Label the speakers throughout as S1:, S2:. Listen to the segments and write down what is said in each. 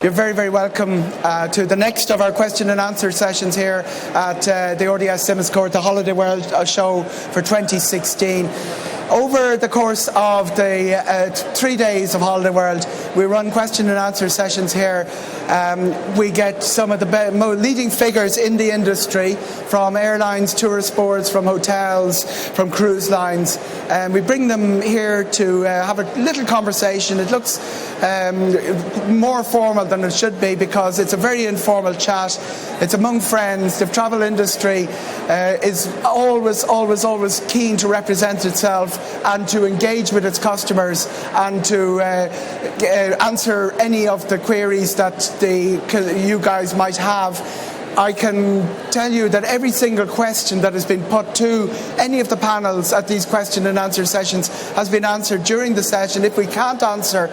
S1: You're very, very welcome to the next of our question and answer sessions here at the ODS Simmons Court, the Holiday World show for 2016. Over the course of the 3 days of Holiday World, we run question and answer sessions here. We get some of the leading figures in the industry, from airlines, tourist boards, from hotels, from cruise lines. And we bring them here to have a little conversation. It looks more formal than it should be because it's a very informal chat. It's among friends. The travel industry is always keen to represent itself and to engage with its customers and to answer any of the queries that you guys might have. I can tell you that every single question that has been put to any of the panels at these question and answer sessions has been answered during the session. If we can't answer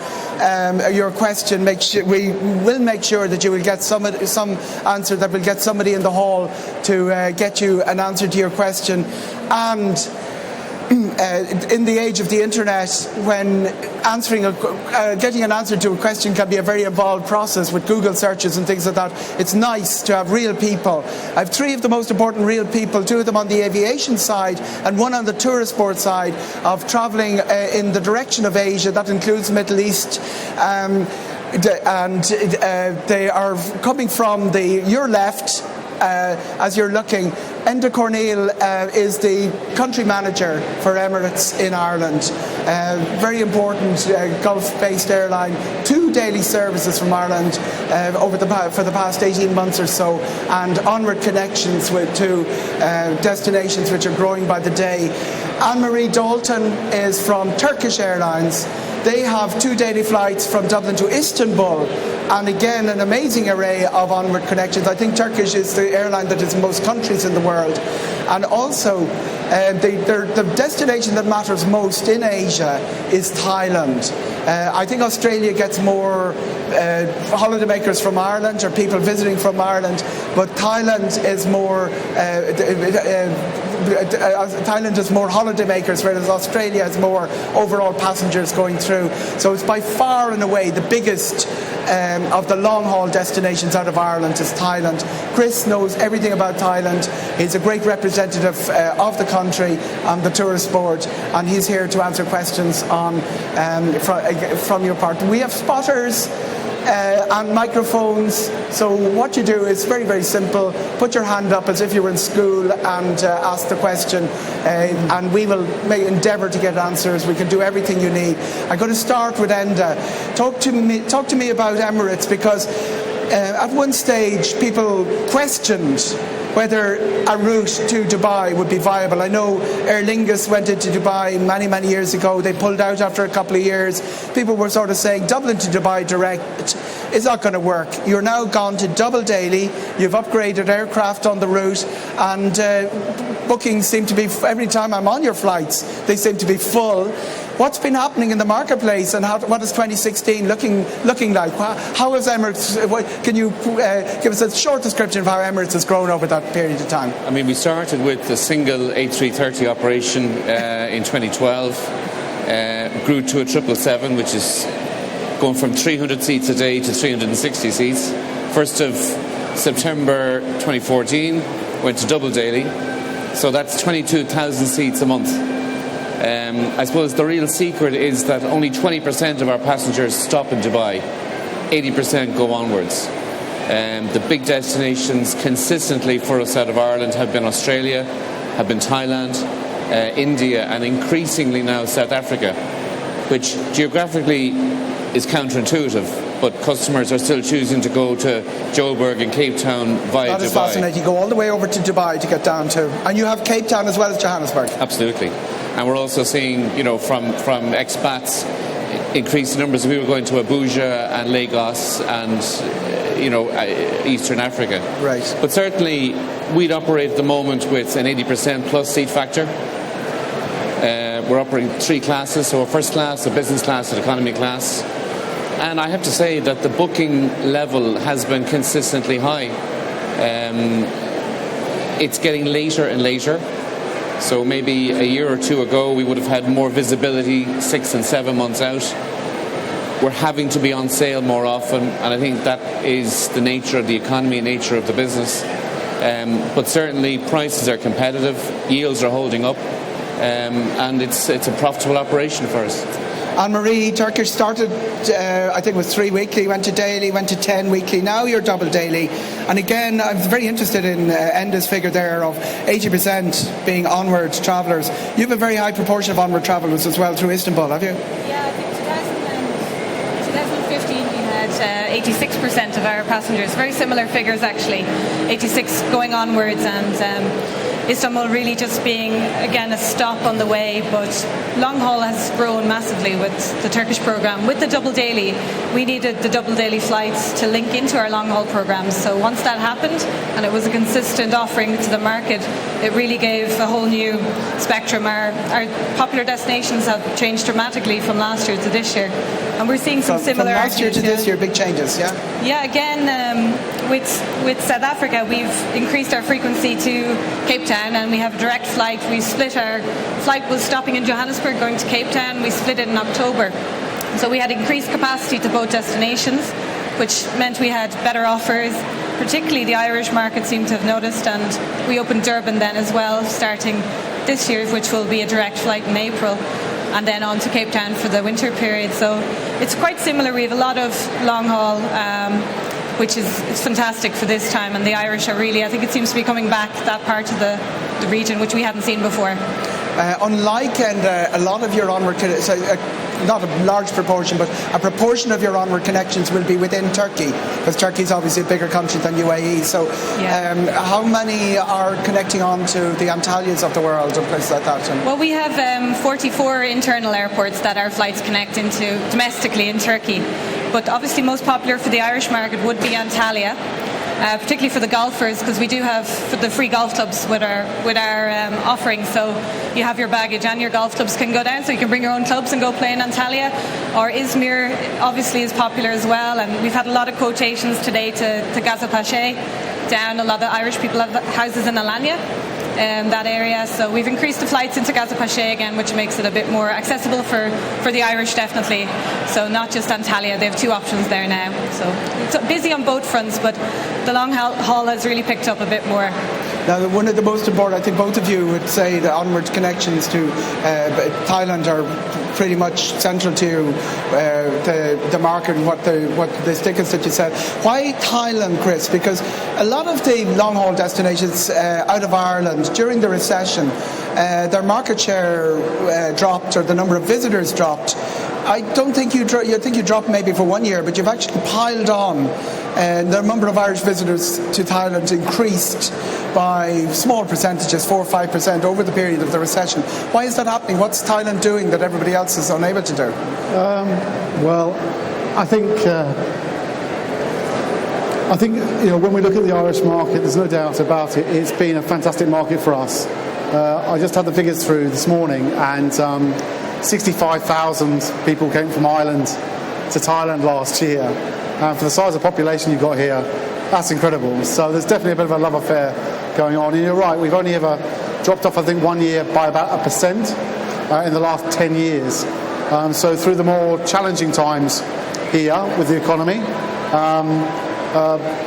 S1: your question, we will make sure that you will get some answer that will get somebody in the hall to get you an answer to your question. And in the age of the internet, when getting an answer to a question can be a very involved process with Google searches and things like that, it's nice to have real people. I have three of the most important real people, two of them on the aviation side and one on the tourist board side of travelling in the direction of Asia. That includes Middle East. And they are coming from your left as you're looking. Enda Corneel is the country manager for Emirates in Ireland. Very important Gulf-based airline. 2 daily services from Ireland for the past 18 months or so, and onward connections to destinations which are growing by the day. Anne-Marie Dalton is from Turkish Airlines. They have 2 daily flights from Dublin to Istanbul, and again an amazing array of onward connections. I think Turkish is the airline that is in most countries in the world. And also the destination that matters most in Asia is Thailand. I think Australia gets more holidaymakers from Ireland or people visiting from Ireland, but Thailand is more holidaymakers, whereas Australia has more overall passengers going through. So it's by far and away the biggest of the long-haul destinations out of Ireland is Thailand. Chris knows everything about Thailand. He's a great representative of the country on the tourist board, and he's here to answer questions from your part. We have spotters and microphones, so what you do is very, very simple. Put your hand up as if you were in school and ask the question, and we will endeavour to get answers. We can do everything you need. I'm going to start with Enda. Talk to me about Emirates, because at one stage people questioned whether a route to Dubai would be viable. I know Aer Lingus went into Dubai many, many years ago. They pulled out after a couple of years. People were sort of saying Dublin to Dubai direct is not going to work. You're now gone to double daily. You've upgraded aircraft on the route, and bookings seem to be, every time I'm on your flights, they seem to be full. What's been happening in the marketplace, and what is 2016 looking like? How has Emirates, can you give us a short description of how Emirates has grown over that period of time?
S2: I mean, we started with a single A330 operation in 2012, grew to a 777, which is going from 300 seats a day to 360 seats. 1st of September 2014, went to double daily. So that's 22,000 seats a month. I suppose the real secret is that only 20% of our passengers stop in Dubai. 80% go onwards. The big destinations consistently for us out of Ireland have been Australia, have been Thailand, India, and increasingly now South Africa, which geographically is counterintuitive, but customers are still choosing to go to Joburg and Cape Town via Dubai.
S1: That is fascinating. You go all the way over to Dubai to get down to, and you have Cape Town as well as Johannesburg.
S2: Absolutely. And we're also seeing, from expats, increased numbers of people going to Abuja and Lagos and, Eastern Africa.
S1: Right.
S2: But certainly, we'd operate at the moment with an 80% plus seat factor. We're operating 3 classes, so a first class, a business class, an economy class. And I have to say that the booking level has been consistently high. It's getting later and later. So maybe a year or two ago we would have had more visibility 6 and 7 months out. we're having to be on sale more often, and I think that is the nature of the economy, nature of the business. But certainly prices are competitive, yields are holding up, and it's a profitable operation for us.
S1: Anne-Marie, Turkish started, I think it was 3 weekly, went to daily, went to 10 weekly. Now you're double daily. And again, I'm very interested in Enda's figure there of 80% being onward travellers. You have a very high proportion of onward travellers as well through Istanbul, have you?
S3: Yeah, I think 2015 we had 86% of our passengers. Very similar figures actually, 86 going onwards, and Istanbul really just being, again, a stop on the way, but long haul has grown massively with the Turkish programme. With the double daily, we needed the double daily flights to link into our long haul programmes. So once that happened, and it was a consistent offering to the market, it really gave a whole new spectrum. Our popular destinations have changed dramatically from last year to this year, and we're seeing some similar.
S1: From last year to this year, big changes, yeah?
S3: Yeah, again, with South Africa, we've increased our frequency to Cape Town, and we have a direct flight. We split our flight was stopping in Johannesburg going to Cape Town. We split it in October. So we had increased capacity to both destinations, which meant we had better offers. Particularly the Irish market seemed to have noticed, and we opened Durban then as well, starting this year, which will be a direct flight in April, and then on to Cape Town for the winter period. So it's quite similar. We have a lot of long haul, which it's fantastic for this time, and the Irish are really, I think it seems to be coming back, that part of the region, which we hadn't seen before.
S1: Unlike a lot of your onward, not a large proportion, but a proportion of your onward connections will be within Turkey, because Turkey is obviously a bigger country than UAE. So how many are connecting on to the Antalyas of the world and places like that?
S3: Well, we have 44 internal airports that our flights connect into domestically in Turkey. But obviously most popular for the Irish market would be Antalya, particularly for the golfers, because we do have the free golf clubs with our offering. So you have your baggage and your golf clubs can go down, so you can bring your own clubs and go play in Antalya. Or Izmir obviously is popular as well, and we've had a lot of quotations today to Gazipaşa down. A lot of Irish people have houses in Alanya, that area, so we've increased the flights into Gazipaşa again, which makes it a bit more accessible for the Irish, definitely. So not just Antalya, they have 2 options there now. So it's busy on both fronts, but the long haul has really picked up a bit more.
S1: Now, one of the most important, I think both of you would say, the onward connections to Thailand are pretty much central to the market and what the stickers that you said. Why Thailand, Chris? Because a lot of the long-haul destinations out of Ireland during the recession, their market share dropped, or the number of visitors dropped. I don't think you dropped maybe for 1 year, but you've actually piled on. And the number of Irish visitors to Thailand increased by small percentages, 4 or 5% over the period of the recession. Why is that happening? What's Thailand doing that everybody else is unable to do?
S4: Well, I think when we look at the Irish market, there's no doubt about it. It's been a fantastic market for us. I just had the figures through this morning, and 65,000 people came from Ireland to Thailand last year. For the size of population you've got here, that's incredible. So there's definitely a bit of a love affair going on. And you're right, we've only ever dropped off, I think, 1 year by about 1% in the last 10 years. So through the more challenging times here with the economy,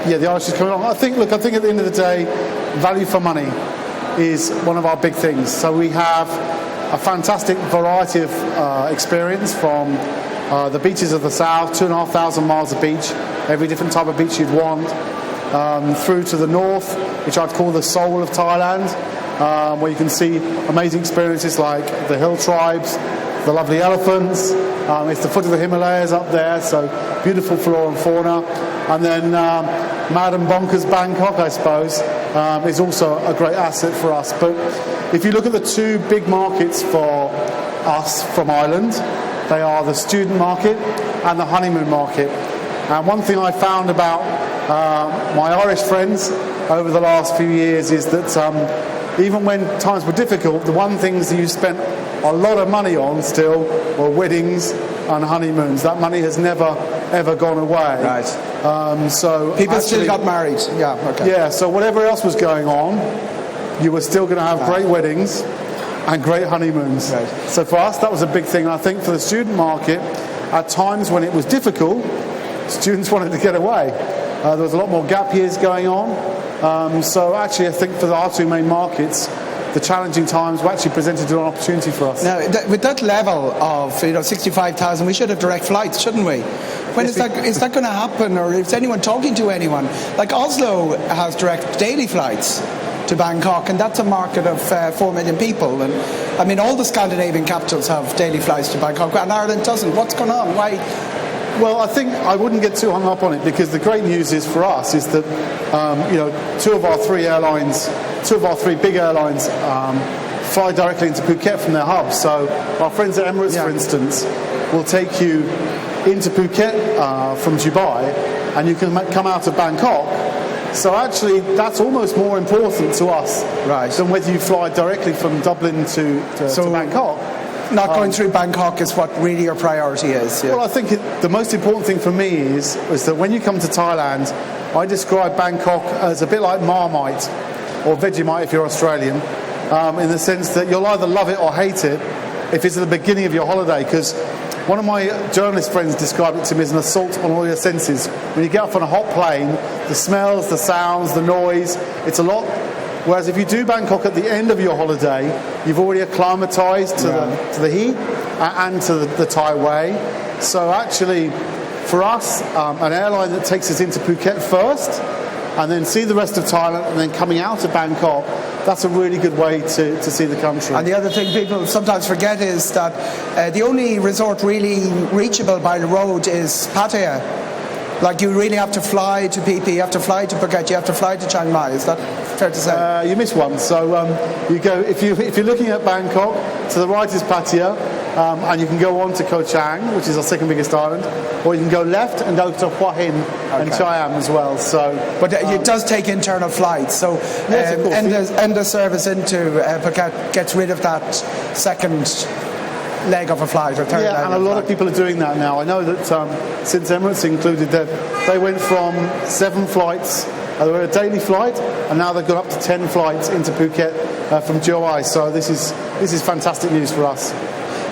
S4: the Irish is coming on. I think at the end of the day, value for money is one of our big things. So we have a fantastic variety of experience from the beaches of the south, 2,500 miles of beach, every different type of beach you'd want, through to the north, which I'd call the soul of Thailand, where you can see amazing experiences like the hill tribes, the lovely elephants. It's the foot of the Himalayas up there, so beautiful flora and fauna. And then mad and bonkers Bangkok, I suppose, is also a great asset for us. But if you look at the 2 big markets for us from Ireland, they are the student market and the honeymoon market. And one thing I found about my Irish friends over the last few years is that even when times were difficult, the one things that you spent a lot of money on still were weddings and honeymoons. That money has never ever gone away.
S1: Right.
S4: So
S1: people still got married. Yeah. Okay.
S4: Yeah. So whatever else was going on, you were still going to have great weddings and great honeymoons. Right. So for us, that was a big thing. And I think for the student market, at times when it was difficult, students wanted to get away. There was a lot more gap years going on. So actually, I think for our two main markets, the challenging times were actually presented an opportunity for us.
S1: Now, with that level of 65,000, we should have direct flights, shouldn't we? When is that going to happen, or is anyone talking to anyone? Like Oslo has direct daily flights to Bangkok, and that's a market of 4 million people. And I mean, all the Scandinavian capitals have daily flights to Bangkok, and Ireland doesn't. What's going on? Why?
S4: Well, I think I wouldn't get too hung up on it, because the great news is for us is that two of our three big airlines fly directly into Phuket from their hubs. So our friends at Emirates, for instance, will take you into Phuket from Dubai, and you can come out of Bangkok. So actually, that's almost more important to us than whether you fly directly from Dublin to Bangkok.
S1: Not going through Bangkok is what really your priority is. Yeah.
S4: Well, I think the most important thing for me is that when you come to Thailand, I describe Bangkok as a bit like Marmite, or Vegemite if you're Australian, in the sense that you'll either love it or hate it if it's at the beginning of your holiday, because one of my journalist friends described it to me as an assault on all your senses. When you get off on a hot plane, the smells, the sounds, the noise, it's a lot. Whereas if you do Bangkok at the end of your holiday, you've already acclimatised to the heat and to the Thai way. So actually, for us, an airline that takes us into Phuket first, and then see the rest of Thailand, and then coming out of Bangkok, that's a really good way to see the country.
S1: And the other thing people sometimes forget is that the only resort really reachable by the road is Pattaya. Like, you really have to fly to Phi Phi, you have to fly to Phuket, you have to fly to Chiang Mai. Is that fair to say?
S4: You missed one. So you go if you're looking at Bangkok, to the right is Pattaya, and you can go on to Koh Chang, which is our second biggest island, or you can go left and go to Hua Hin and Siam as well. So,
S1: but it does take internal flights. So end the service into Phuket gets rid of that second leg of a flight or third leg.
S4: Yeah, and a lot of people are doing that now. I know that since Emirates included that, they went from 7 flights, they were a daily flight, and now they've got up to 10 flights into Phuket from July. So this is fantastic news for us.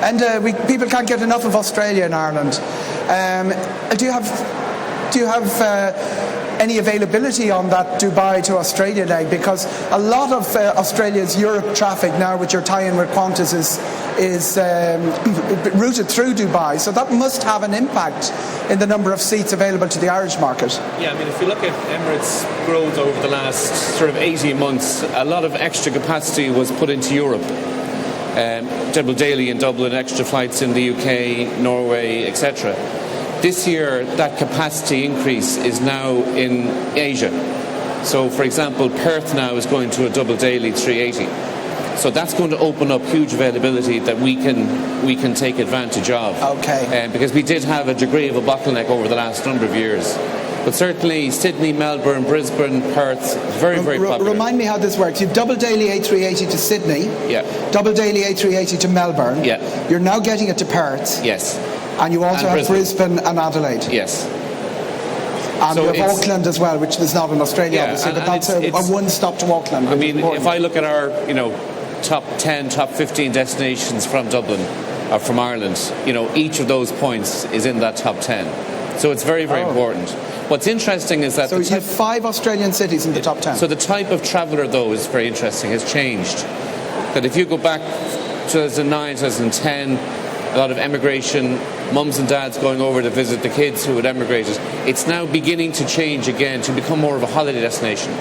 S1: And people can't get enough of Australia and Ireland. Do you have any availability on that Dubai to Australia leg? Because a lot of Australia's Europe traffic now, with your tie-in with Qantas, is routed through Dubai. So that must have an impact in the number of seats available to the Irish market.
S2: Yeah, I mean, if you look at Emirates' growth over the last sort of 18 months, a lot of extra capacity was put into Europe. Double daily in Dublin, extra flights in the UK, Norway, etc. This year, that capacity increase is now in Asia. So, for example, Perth now is going to a double daily 380. So that's going to open up huge availability that we can take advantage of.
S1: Okay.
S2: Because we did have a degree of a bottleneck over the last number of years. But certainly Sydney, Melbourne, Brisbane, Perth, very, very popular.
S1: Remind me how this works. You've double daily A380 to Sydney.
S2: Yeah.
S1: Double daily A380 to Melbourne.
S2: Yeah.
S1: You're now getting it to Perth.
S2: Yes.
S1: And you also have Brisbane and Adelaide.
S2: Yes.
S1: And so you have Auckland as well, which is not in Australia, obviously, but that's a one-stop to Auckland.
S2: I mean, if I look at our, top 10, top 15 destinations from Dublin or from Ireland, each of those points is in that top 10. So it's very, very important. What's interesting is that...
S1: So you have 5 Australian cities in the top 10.
S2: So the type of traveller, though, is very interesting, has changed. That if you go back to 2009, 2010, a lot of emigration, mums and dads going over to visit the kids who had emigrated, it's now beginning to change again to become more of a holiday destination.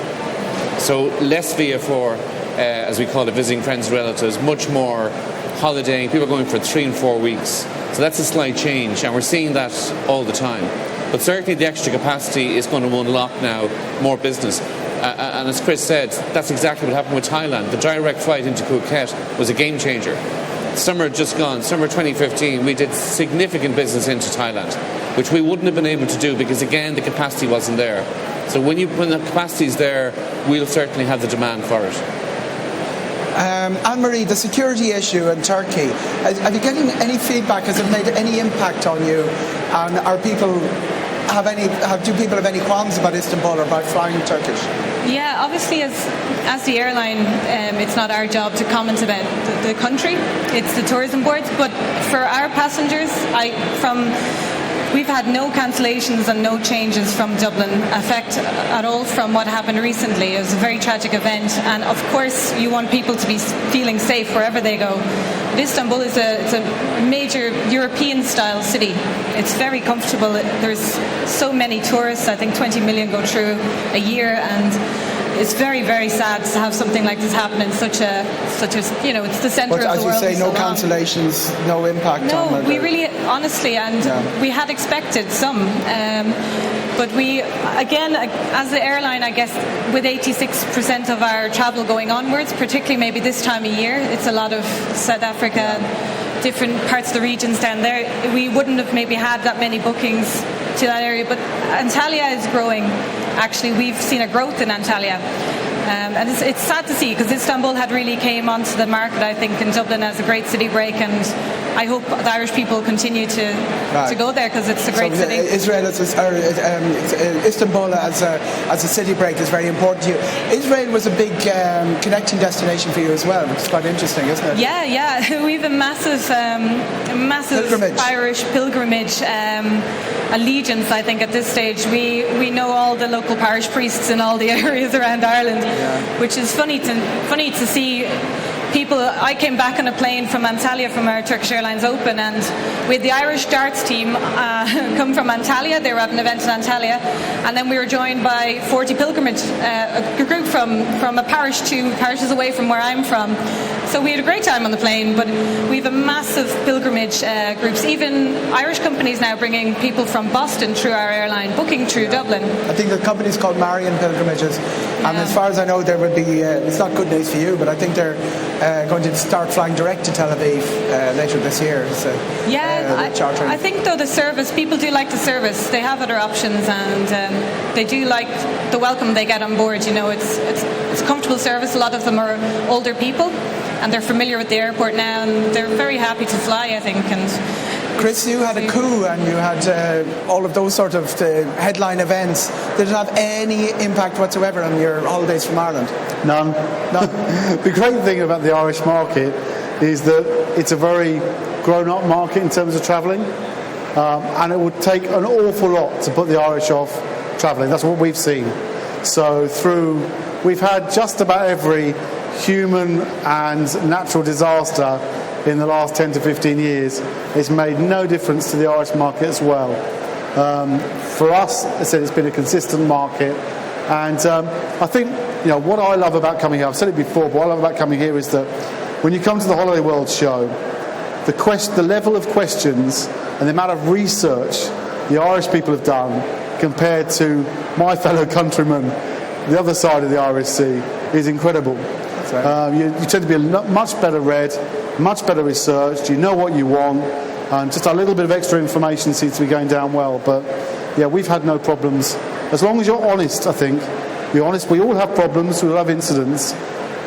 S2: So less VFR, as we call it, visiting friends and relatives, much more holidaying, people are going for 3 and 4 weeks. So that's a slight change, and we're seeing that all the time. But certainly the extra capacity is going to unlock now more business. And as Chris said, that's exactly what happened with Thailand. The direct flight into Phuket was a game changer. Summer just gone, summer 2015, we did significant business into Thailand, which we wouldn't have been able to do because, again, the capacity wasn't there. So when the capacity is there, we'll certainly have the demand for it.
S1: Anne-Marie, the security issue in Turkey, are you getting any feedback? Has it made any impact on you? And are people do people have any qualms about Istanbul or about flying Turkish?
S3: Yeah, obviously, as the airline, it's not our job to comment about the country. It's the tourism boards. But for our passengers, we've had no cancellations and no changes from Dublin effect at all from what happened recently. It was a very tragic event, and of course you want people to be feeling safe wherever they go. But Istanbul is a major European-style city. It's very comfortable. There's so many tourists. I think 20 million go through a year, and it's very, very sad to have something like this happen in such a it's the centre of the world.
S1: But as you say, no cancellations, no impact on it.
S3: No, we really, honestly, and we had expected some. But we, again, as the airline, I guess, with 86% of our travel going onwards, particularly maybe this time of year, it's a lot of South Africa, different parts of the regions down there. We wouldn't have maybe had that many bookings to that area. But Antalya is growing. Actually, we've seen a growth in Antalya. And it's sad to see, because Istanbul had really came onto the market, I think, in Dublin as a great city break, and I hope the Irish people continue to go there, because it's a great city.
S1: Istanbul as a city break is very important to you. Israel was a big connecting destination for you as well, which is quite interesting, isn't it?
S3: Yeah. We have a massive pilgrimage. Irish pilgrimage allegiance, I think, at this stage. We know all the local parish priests in all the areas around Ireland, which is funny to see people. I came back on a plane from Antalya from our Turkish Airlines Open, and we had the Irish darts team come from Antalya. They were at an event in Antalya, and then we were joined by 40 pilgrimage, a group from a parish 2 parishes away from where I'm from. So we had a great time on the plane, but we have a massive pilgrimage groups. Even Irish companies now bringing people from Boston through our airline, booking through Dublin. I
S1: think the company's called Marian Pilgrimages, and as far as I know, there would be, it's not good news for you, but I think they're going to start flying direct to Tel Aviv later this year. So,
S3: I think though the service, people do like the service. They have other options, and they do like the welcome they get on board. You know, it's comfortable service. A lot of them are older people, and they're familiar with the airport now, and they're very happy to fly, I think. And
S1: Chris, you had a coup, and you had all of those sort of headline events. Did it have any impact whatsoever on your holidays from Ireland?
S4: None. The great thing about the Irish market is that it's a very grown-up market in terms of travelling, and it would take an awful lot to put the Irish off travelling. That's what we've seen. So we've had just about every human and natural disaster in the last 10 to 15 years. It's made no difference to the Irish market as well. For us, as I said, it's been a consistent market, and I think what I love about coming here, I've said it before, but what I love about coming here is that when you come to the Holiday World show, the level of questions and the amount of research the Irish people have done compared to my fellow countrymen the other side of the Irish Sea is incredible. You tend to be much better read, much better researched, you know what you want, and just a little bit of extra information seems to be going down well. But we've had no problems. As long as you're honest, I think. You're honest. We all have problems, we all have incidents,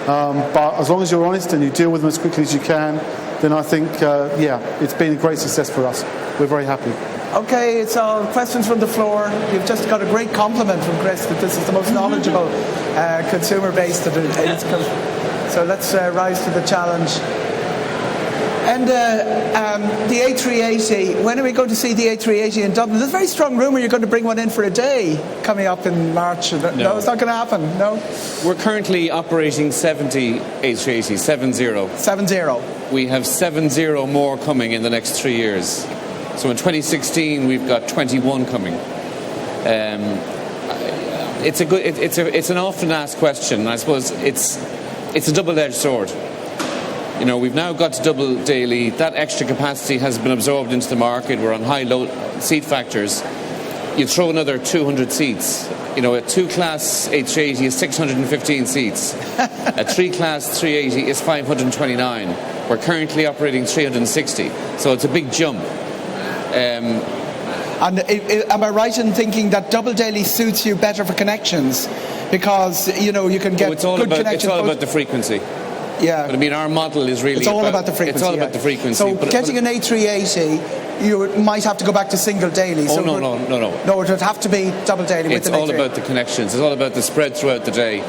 S4: but as long as you're honest and you deal with them as quickly as you can, then I think, it's been a great success for us. We're very happy.
S1: Okay, it's all questions from the floor. You've just got a great compliment from Chris that this is the most knowledgeable consumer base that it's come. So let's rise to the challenge. And the A380, when are we going to see the A380 in Dublin? There's a very strong rumour you're going to bring one in for a day coming up in March. No, it's not going to happen, no?
S2: We're currently operating 70 A380s, 70.
S1: 70.
S2: We have 70 more coming in the next 3 years. So in 2016, we've got 21 coming. It's an often asked question, and I suppose it's a double-edged sword. We've now got to double daily. That extra capacity has been absorbed into the market. We're on high low seat factors. You throw another 200 seats. A 2-class A380 is 615 seats. A 3-class 380 is 529. We're currently operating 360. So it's a big jump.
S1: And am I right in thinking that double daily suits you better for connections? Because, you can get good connections.
S2: It's all about the frequency.
S1: Yeah.
S2: But I mean, our model is really
S1: it's all about the frequency.
S2: It's all about the frequency.
S1: So getting an A380, you might have to go back to single daily.
S2: Oh,
S1: so
S2: no.
S1: No, it would have to be double daily.
S2: It's all about the connections. It's all about the spread throughout the day.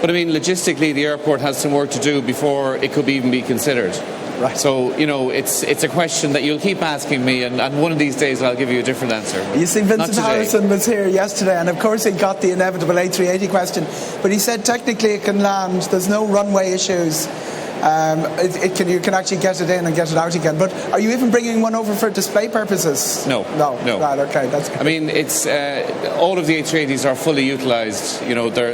S2: But I mean, logistically, the airport has some work to do before it could even be considered.
S1: Right.
S2: So, you know, it's a question that you'll keep asking me, and one of these days I'll give you a different answer.
S1: You see, Vincent Harrison was here yesterday, and of course he got the inevitable A380 question, but he said technically it can land, there's no runway issues. You can actually get it in and get it out again. But are you even bringing one over for display purposes?
S2: No.
S1: Right, okay, that's good.
S2: I mean, it's all of the A380s are fully utilised. You know, they're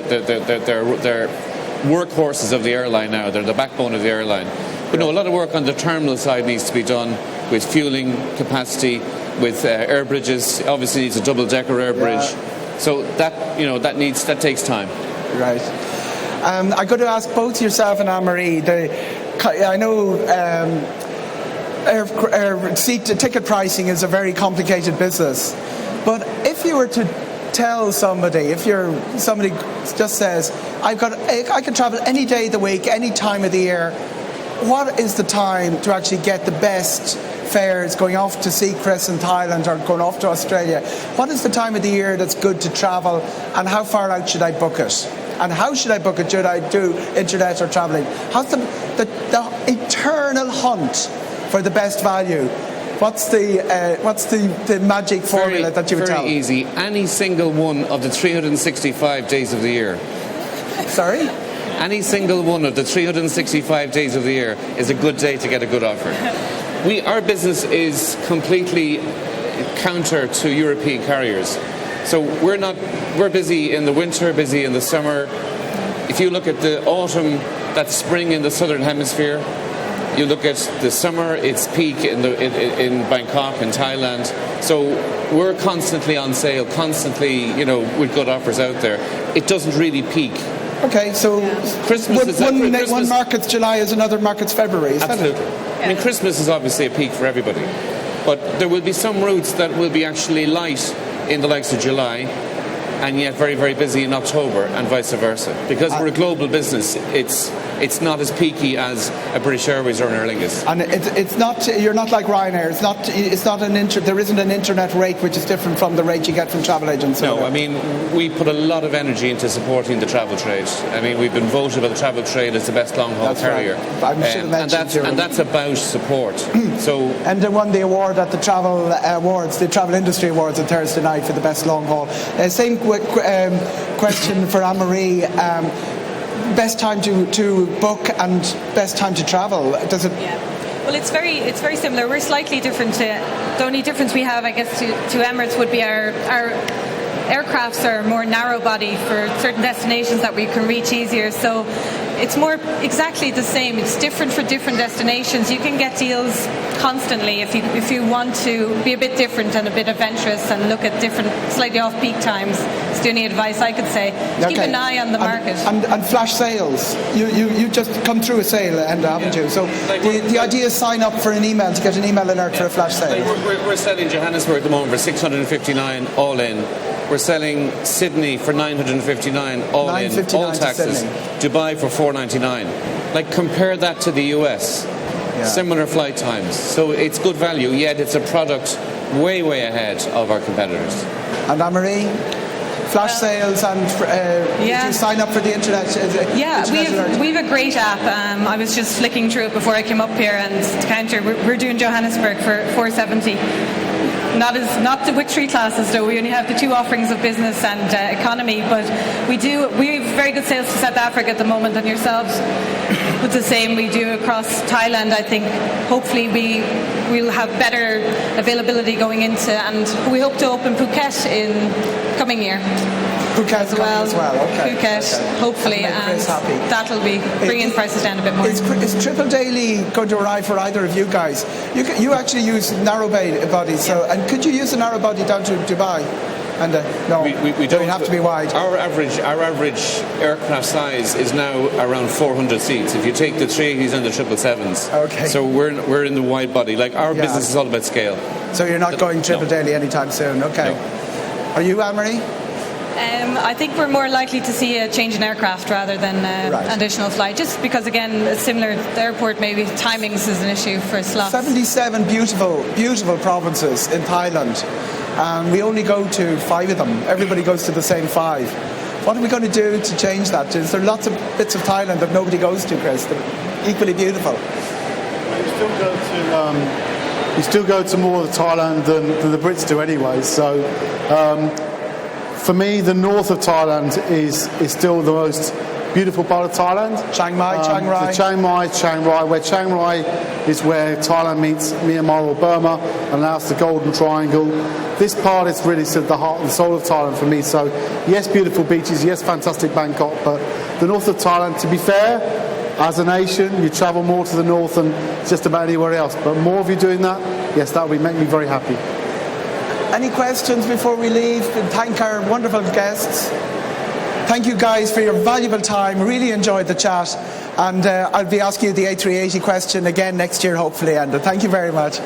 S2: workhorses of the airline now. They're the backbone of the airline. But no, a lot of work on the terminal side needs to be done with fueling capacity, with air bridges. Obviously, needs a double-decker air bridge. So that takes time.
S1: Right. I'm going to ask both yourself and Anne-Marie. I know seat ticket pricing is a very complicated business, but if you were to tell somebody, somebody just says, I can travel any day of the week, any time of the year, what is the time to actually get the best fares going off to Seacrest in Thailand or going off to Australia? What is the time of the year that's good to travel, and how far out should I book it? And how should I book it? Should I do internet or travelling? How's the eternal hunt for the best value? What's the magic formula that you would tell?
S2: Very easy. Any single one of the 365 days of the year.
S1: Sorry?
S2: Any single one of the 365 days of the year is a good day to get a good offer. Our business is completely counter to European carriers. So we're busy in the winter, busy in the summer. If you look at the autumn, that's spring in the southern hemisphere. You look at the summer, it's peak in Bangkok and Thailand. So we're constantly on sale, constantly, with good offers out there. It doesn't really peak.
S1: Okay, so
S2: Christmas
S1: one market's July is another market's February.
S2: Absolutely. I mean, Christmas is obviously a peak for everybody, but there will be some routes that will be actually light in the likes of July, and yet very, very busy in October, and vice versa. Because we're a global business, it's not as peaky as a British Airways or an Aer Lingus.
S1: And it's not. You're not like Ryanair. It's not there isn't an internet rate which is different from the rate you get from travel agents.
S2: No, I mean, we put a lot of energy into supporting the travel trade. I mean, we've been voted by the travel trade as the best long-haul carrier.
S1: Right.
S2: And that's about support.
S1: And they won the award at the Travel Awards, the Travel Industry Awards on Thursday night for the best long haul. Same question for Anne-Marie. Best time to book and best time to travel. Does it?
S3: Yeah. Well, it's very similar. We're slightly different. The only difference we have, I guess, to Emirates would be our aircrafts are more narrow body for certain destinations that we can reach easier. So it's more exactly the same. It's different for different destinations. You can get deals constantly if you want to be a bit different and a bit adventurous and look at different slightly off-peak times. It's the only advice I could say. Keep an eye on the market.
S1: And flash sales. You just come through a sale, haven't you? So the idea is sign up for an email to get an email alert for a flash sale.
S2: We're selling Johannesburg at the moment for 659 all in. We're selling Sydney for 959 all in, all taxes. Dubai for 499. Like, compare that to the US. Yeah. Similar flight times. So it's good value, yet it's a product way, way ahead of our competitors.
S1: And Anne-Marie? Flash sales and did you sign up for the internet?
S3: We have a great app. I was just flicking through it before I came up here, and to counter, we're doing Johannesburg for 470. Not with 3 classes though. We only have the 2 offerings of business and economy, but we have very good sales to South Africa at the moment, and yourselves with the same. We do across Thailand. I think hopefully we'll have better availability going into, and we hope to open Phuket in coming year.
S1: Phuket as well. Okay.
S3: Phuket, hopefully, and that'll be bringing prices down a bit more.
S1: Is Triple Daily going to arrive for either of you guys? You actually use narrow bodies, and could you use a narrow body down to Dubai? And no, we don't have to be wide.
S2: Our average aircraft size is now around 400 seats. If you take the 380s and the 777s,
S1: okay.
S2: So we're in the wide body. Like, our business is all about scale.
S1: So you're not going Triple Daily anytime soon, okay?
S2: No.
S1: Are you, Anne-Marie?
S3: I think we're more likely to see a change in aircraft rather than additional flight, just because, again, similar to the airport, maybe timings is an issue for slots.
S1: 77 beautiful provinces in Thailand, and we only go to 5 of them. Everybody goes to the same 5. What are we going to do to change that? Is there lots of bits of Thailand that nobody goes to, Chris? They're equally beautiful.
S4: You still go to more of Thailand than the Brits do anyway. So for me, the north of Thailand is still the most beautiful part of Thailand.
S1: Chiang Rai.
S4: Chiang Rai, where Chiang Rai is where Thailand meets Myanmar or Burma, and that's the Golden Triangle. This part is really the heart and soul of Thailand for me. So yes, beautiful beaches, yes, fantastic Bangkok, but the north of Thailand, to be fair, as a nation, you travel more to the north than just about anywhere else. But more of you doing that, yes, that would make me very happy.
S1: Any questions before we leave? And thank our wonderful guests. Thank you guys for your valuable time. Really enjoyed the chat. And I'll be asking you the A380 question again next year, hopefully, Enda. Thank you very much.